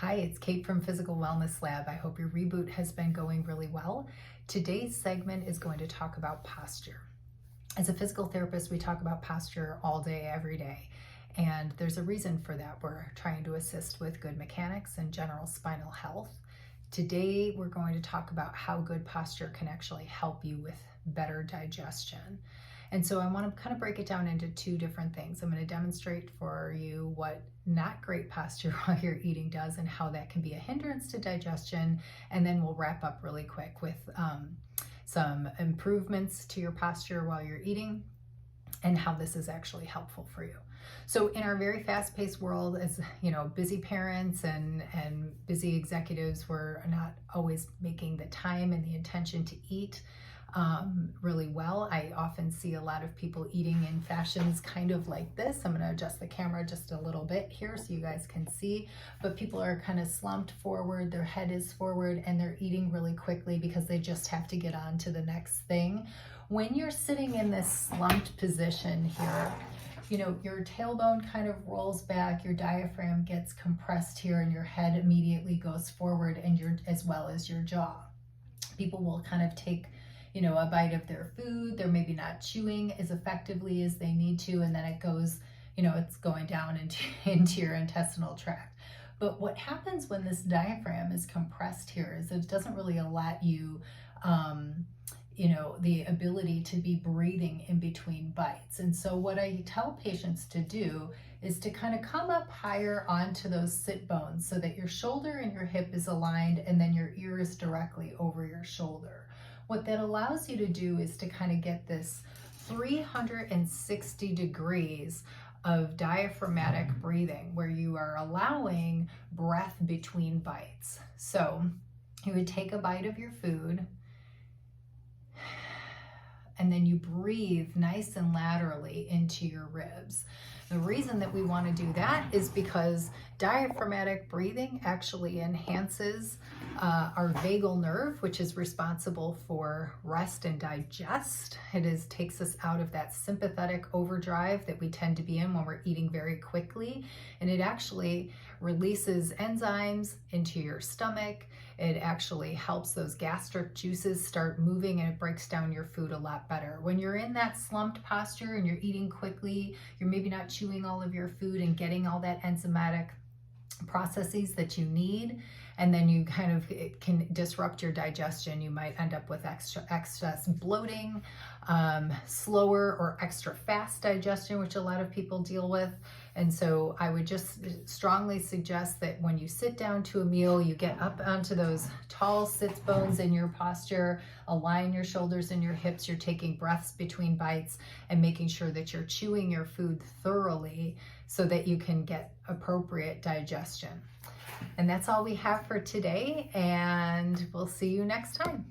Hi, it's Kate from Physical Wellness Lab. I hope your reboot has been going really well. Today's segment is going to talk about posture. As a physical therapist, we talk about posture all day, every day. And there's a reason for that. We're trying to assist with good mechanics and general spinal health. Today, we're going to talk about how good posture can actually help you with better digestion. And so I want to kind of break it down into two different things. I'm going to demonstrate for you what not great posture while you're eating does and how that can be a hindrance to digestion. And then we'll wrap up really quick with some improvements to your posture while you're eating and how this is actually helpful for you. So in our very fast-paced world, as you know, busy parents and busy executives, we're not always making the time and the intention to eat really well. I often see a lot of people eating in fashions kind of like this. I'm going to adjust the camera just a little bit here so you guys can see, but people are kind of slumped forward, their head is forward, and they're eating really quickly because they just have to get on to the next thing. When you're sitting in this slumped position here, you know, your tailbone kind of rolls back, your diaphragm gets compressed here, and your head immediately goes forward, and as well as your jaw. People will kind of take, you know, a bite of their food. They're maybe not chewing as effectively as they need to, and then it goes, you know, it's going down into your intestinal tract. But what happens when this diaphragm is compressed here is it doesn't really allow you, you know, the ability to be breathing in between bites. And so what I tell patients to do is to kind of come up higher onto those sit bones so that your shoulder and your hip is aligned, and then your ear is directly over your shoulder. What that allows you to do is to kind of get this 360 degrees of diaphragmatic breathing where you are allowing breath between bites. So you would take a bite of your food, and then you breathe nice and laterally into your ribs. The reason that we want to do that is because diaphragmatic breathing actually enhances our vagal nerve, which is responsible for rest and digest. Takes us out of that sympathetic overdrive that we tend to be in when we're eating very quickly, and it actually releases enzymes into your stomach. It actually helps those gastric juices start moving, and it breaks down your food a lot better. When you're in that slumped posture and you're eating quickly, you're maybe not chewing all of your food and getting all that enzymatic processes that you need, and then you kind of, it can disrupt your digestion. You might end up with excess bloating, slower or extra fast digestion, which a lot of people deal with. And so I would just strongly suggest that when you sit down to a meal, you get up onto those tall sits bones in your posture, align your shoulders and your hips, you're taking breaths between bites, and making sure that you're chewing your food thoroughly so that you can get appropriate digestion. And that's all we have for today, and we'll see you next time.